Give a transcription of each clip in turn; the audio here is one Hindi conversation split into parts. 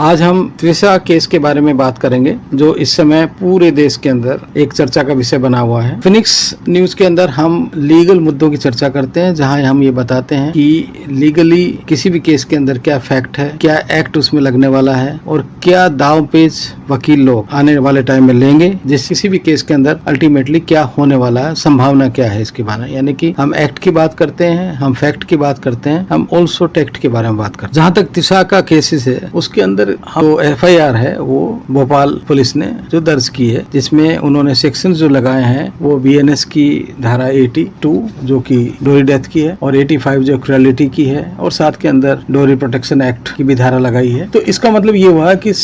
आज हम त्रिशा केस के बारे में बात करेंगे, जो इस समय पूरे देश के अंदर एक चर्चा का विषय बना हुआ है। फिनिक्स न्यूज के अंदर हम लीगल मुद्दों की चर्चा करते हैं, जहां हम ये बताते हैं कि लीगली किसी भी केस के अंदर क्या फैक्ट है, क्या एक्ट उसमें लगने वाला है और क्या दाव पेच वकील लोग आने वाले टाइम में लेंगे, जिस किसी भी केस के अंदर अल्टीमेटली क्या होने वाला है, संभावना क्या है इसके बारे में। यानी कि हम एक्ट की बात करते हैं, हम फैक्ट की बात करते हैं, हम ऑल्सो टेक्ट के बारे में बात करते हैं। जहां तक त्रिशा का केसेस है, उसके अंदर जो FIR है वो भोपाल पुलिस ने जो दर्ज की है, जिसमें उन्होंने सेक्शन जो लगाए हैं वो BNS की धारा 82 जो कि डोरी डेथ की है और 85 जो क्रुएलिटी की है, और साथ के अंदर डोरी प्रोटेक्शन एक्ट की भी धारा लगाई है। तो इसका मतलब ये हुआ कि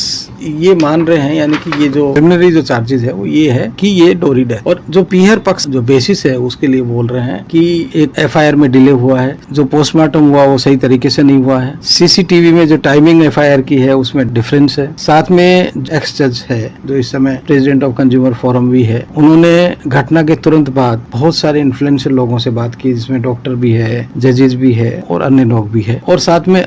ये मान रहे हैं, यानी कि ये जो प्रिलिमिनरी जो चार्जेस है वो ये है कि ये डोरी डेथ, और जो पीहर पक्ष जो बेसिस है उसके लिए बोल रहे हैं कि एक FIR में डिले हुआ है, जो पोस्टमार्टम हुआ वो सही तरीके से नहीं हुआ है, CCTV में जो टाइमिंग FIR की है उसमें डिफरेंस है। साथ में एक्स जज है जो इस समय प्रेसिडेंट ऑफ कंज्यूमर फोरम भी है, उन्होंने घटना के तुरंत बाद बहुत सारे इन्फ्लुएंशियल लोगों से बात की, जिसमें डॉक्टर भी है, जजेस भी है और अन्य लोग भी है। और साथ में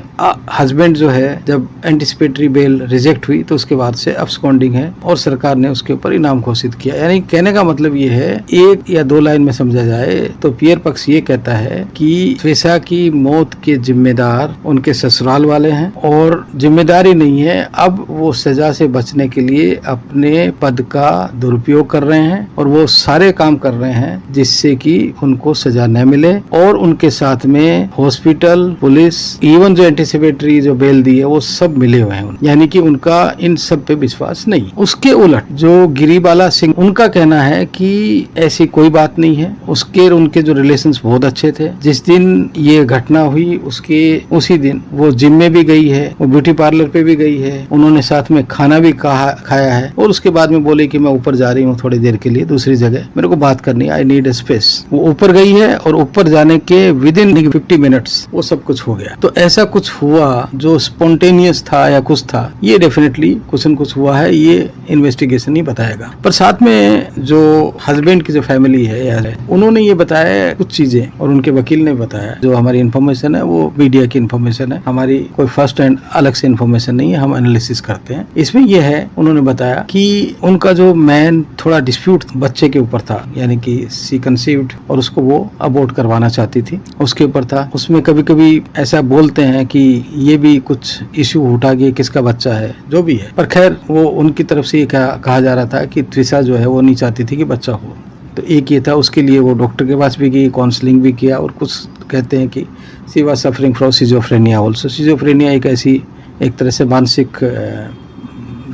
हस्बैंड जो है, जब एंटिसिपेटरी बेल रिजेक्ट हुई तो उसके बाद से अब्सकॉन्डिंग है और सरकार ने उसके ऊपर इनाम घोषित किया। यानी कहने का मतलब ये है, एक या दो लाइन में समझा जाए तो पीयर पक्ष ये कहता है कि त्रिशा की मौत के जिम्मेदार उनके ससुराल वाले हैं और जिम्मेदारी नहीं है, अब वो सजा से बचने के लिए अपने पद का दुरुपयोग कर रहे हैं और वो सारे काम कर रहे हैं जिससे कि उनको सजा न मिले, और उनके साथ में हॉस्पिटल, पुलिस, इवन जो एंटिसिपेटरी जो बेल दी है वो सब मिले हुए हैं, यानी कि उनका इन सब पे विश्वास नहीं। उसके उलट जो गिरिबाला सिंह, उनका कहना है कि ऐसी कोई बात नहीं है, उसके उनके जो रिलेशंस बहुत अच्छे थे। जिस दिन ये घटना हुई उसके उसी दिन वो जिम में भी गई है, वो ब्यूटी पार्लर पे भी गई है, उन्होंने साथ में खाना भी खाया है, और उसके बाद में बोले कि मैं ऊपर जा रही हूँ थोड़ी देर के लिए दूसरी जगह, मेरे को बात करनी है, आई नीड ए स्पेस। वो ऊपर गई है और ऊपर जाने के विदिन 50 मिनट्स वो सब कुछ हो गया। तो ऐसा कुछ हुआ जो स्पॉन्टेनियस था या कुछ था, ये डेफिनेटली कुछ न कुछ हुआ है, ये इन्वेस्टिगेशन ही बताएगा। पर साथ में जो हस्बैंड की जो फैमिली है यार, उन्होंने ये बताया कुछ चीजें, और उनके वकील ने बताया, जो हमारी इन्फॉर्मेशन है वो मीडिया की इन्फॉर्मेशन है, हमारी कोई फर्स्ट एंड अलग से इन्फॉर्मेशन नहीं है, हम एनालिसिस करते हैं। इसमें यह है, उन्होंने बताया कि उनका जो मैन थोड़ा डिस्प्यूट बच्चे के ऊपर था, यानी कि सी कंसीव्ड और उसको वो अबॉर्ट करवाना चाहती थी, उसके ऊपर था। उसमें कभी कभी ऐसा बोलते हैं कि ये भी कुछ इश्यू उठा कि किसका बच्चा है, जो भी है, पर खैर वो उनकी तरफ से ये कहा जा रहा था कि त्रिशा जो है वो नहीं चाहती थी कि बच्चा हो। तो एक ये था, उसके लिए वो डॉक्टर के पास भी गई, काउंसलिंग भी किया, और कुछ कहते हैं कि she was suffering from schizophrenia also. Schizophrenia एक ऐसी एक तरह से मानसिक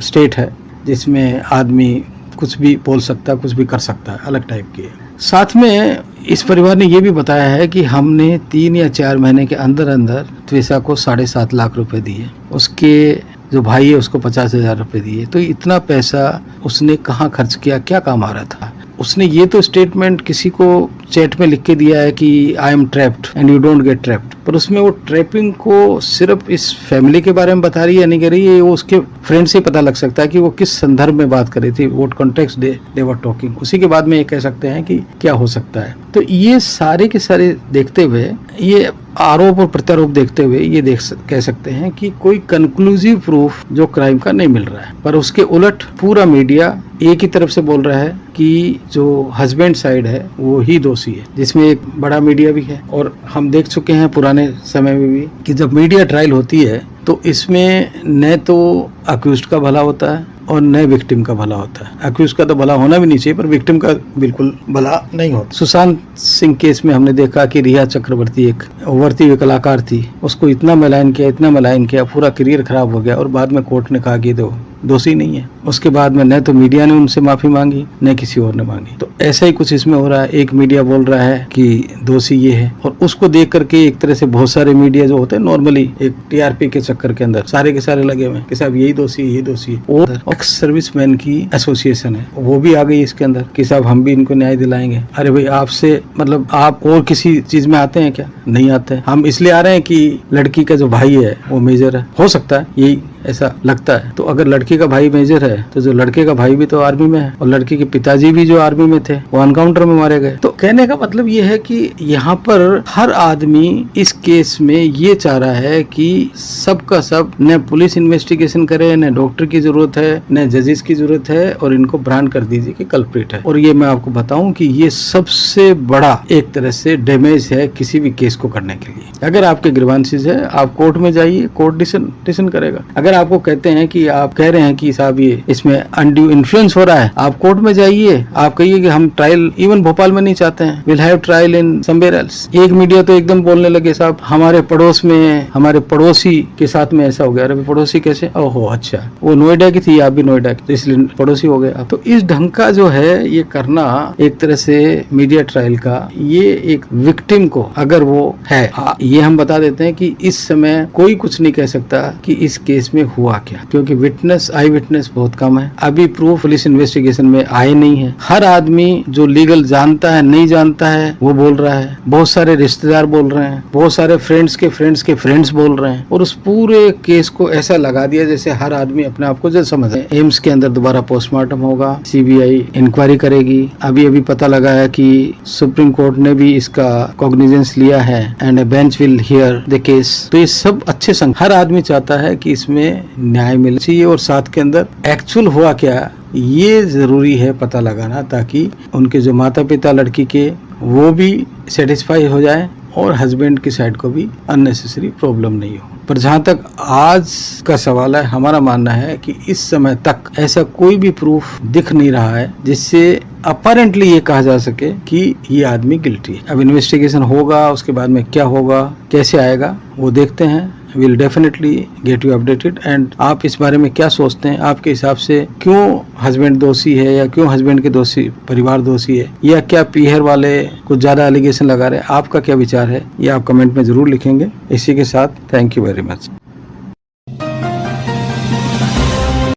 स्टेट है जिसमें आदमी कुछ भी बोल सकता है, कुछ भी कर सकता है, अलग टाइप की है। साथ में इस परिवार ने ये भी बताया है कि हमने 3 या 4 महीने के अंदर अंदर त्रिशा को 7.5 लाख रुपए दिए, उसके जो भाई है उसको 50,000 रुपए दिए। तो इतना पैसा उसने कहाँ खर्च किया, क्या काम आ रहा था? उसने ये तो स्टेटमेंट किसी को चैट में लिख के दिया है कि I am trapped and you don't get trapped, पर उसमें वो ट्रैपिंग को सिर्फ इस फैमिली के बारे में बता रही है या नहीं कर रही है, वो उसके फ्रेंड से पता लग सकता है कि वो किस संदर्भ में बात कर रही थी, what context they were talking. उसी के बाद में ये कह सकते हैं कि क्या हो सकता है। तो ये सारे के सारे देखते हुए, ये आरोप और प्रत्यारोप देखते हुए ये कह सकते हैं कि कोई कंक्लूसिव प्रूफ जो क्राइम का नहीं मिल रहा है। पर उसके उलट पूरा मीडिया एक ही तरफ से बोल रहा है कि जो हस्बैंड साइड है वो ही दोषी है, जिसमें एक बड़ा मीडिया भी है। और हम देख चुके हैं पुराने समय में भी कि जब मीडिया ट्रायल होती है तो इसमें न तो अक्यूज्ड का भला होता है और न विक्टिम का भला होता है। अक्यूज का तो भला होना भी नहीं चाहिए, पर विक्टिम का बिल्कुल भला नहीं होता। सुशांत सिंह केस में हमने देखा कि रिया चक्रवर्ती एक उभरती हुई कलाकार थी, उसको इतना मलायन किया, पूरा करियर खराब हो गया, और बाद में कोर्ट ने कहा कि दोषी नहीं है। उसके बाद में न तो मीडिया ने उनसे माफी मांगी न किसी और ने मांगी। तो ऐसा ही कुछ इसमें हो रहा है। एक मीडिया बोल रहा है कि दोषी ये है, और उसको देख करके एक तरह से बहुत सारे मीडिया जो होते हैं नॉर्मली एक TRP के चक्कर के अंदर सारे के सारे लगे हुए कि साहब यही दोषी है। और एक्स सर्विसमैन की एसोसिएशन है, वो भी आ गई इसके अंदर कि साहब हम भी इनको न्याय दिलाएंगे। अरे भाई, आपसे मतलब आप और किसी चीज में आते हैं क्या? नहीं आते हैं। हम इसलिए आ रहे हैं कि लड़की का जो भाई है वो मेजर है, हो सकता है यही ऐसा लगता है। तो अगर लड़की का भाई मेजर है तो जो लड़के का भाई भी तो आर्मी में है और लड़के के पिताजी भी जो आर्मी में थे वो एनकाउंटर में मारे गए। तो कहने का मतलब ये है कि यहाँ पर हर आदमी इस केस में ये चाह रहा है कि सबका सब न पुलिस इन्वेस्टिगेशन करे, न डॉक्टर की जरूरत है, न जजेस की जरूरत है, और इनको ब्रांड कर दीजिए कि कल्प्रिट है। और ये मैं आपको बताऊं कि ये सबसे बड़ा एक तरह से डैमेज है किसी भी केस को करने के लिए। अगर आपके ग्रीवांसेस है, आप कोर्ट में जाइए, कोर्ट डिसीजन करेगा। अगर आपको कहते हैं कि आप कह रहे हैं कि साहब ये इसमें अनड्यू इन्फ्लुएंस हो रहा है, आप कोर्ट में जाइए, आप कहिए कि हम ट्रायल इवन भोपाल में नहीं चाहते हैं, will have trial in somewhere else. एक मीडिया तो एकदम बोलने लगे साहब हमारे पड़ोस में, हमारे पड़ोसी के साथ में ऐसा हो गया। अरे पड़ोसी कैसे? ओहो अच्छा, वो नोएडा की थी, आप भी नोएडा की, तो इसलिए पड़ोसी हो गए आप। तो इस ढंग का जो है ये करना एक तरह से मीडिया ट्रायल का, ये एक विक्टिम को अगर वो है, ये हम बता देते हैं कि इस समय कोई कुछ नहीं कह सकता कि इस केस में हुआ क्या, क्योंकि विटनेस, आई विटनेस बहुत कम है। अभी प्रूफ पुलिस इन्वेस्टिगेशन में आए नहीं है। हर आदमी जो लीगल जानता है, नहीं जानता है, वो बोल रहा है। बहुत सारे रिश्तेदार बोल रहे हैं, बहुत सारे फ्रेंड्स के फ्रेंड्स बोल रहे हैं, और उस पूरे केस को ऐसा लगा दिया जैसे हर आदमी अपने आप को जैसे समझ है। एम्स के अंदर दोबारा पोस्टमार्टम होगा, सीबीआई इंक्वायरी करेगी। अभी पता लगा है कि सुप्रीम कोर्ट ने भी इसका कॉग्निजेंस लिया है and bench will hear the case. तो ये सब अच्छे संग, हर आदमी चाहता है कि इसमें न्याय मिलना चाहिए, और साथ के अंदर एक्चुअल हुआ क्या ये जरूरी है पता लगाना, ताकि उनके जो माता पिता लड़की के वो भी सेटिस्फाई हो जाए और हस्बैंड की साइड को भी अननेसेसरी प्रॉब्लम नहीं हो। पर जहाँ तक आज का सवाल है, हमारा मानना है कि इस समय तक ऐसा कोई भी प्रूफ दिख नहीं रहा है जिससे अपरेंटली ये कहा जा सके कि ये आदमी गिल्टी है। अब इन्वेस्टिगेशन होगा, उसके बाद में क्या होगा, कैसे आएगा, वो देखते हैं। Will definitely get you updated. And आप इस बारे में क्या सोचते हैं? आपके हिसाब से क्यों हस्बैंड दोषी है, या क्यों हस्बैंड के दोषी परिवार दोषी है, या क्या पीहर वाले कुछ ज्यादा एलिगेशन लगा रहे हैं? आपका क्या विचार है ये आप कमेंट में जरूर लिखेंगे। इसी के साथ थैंक यू वेरी मच।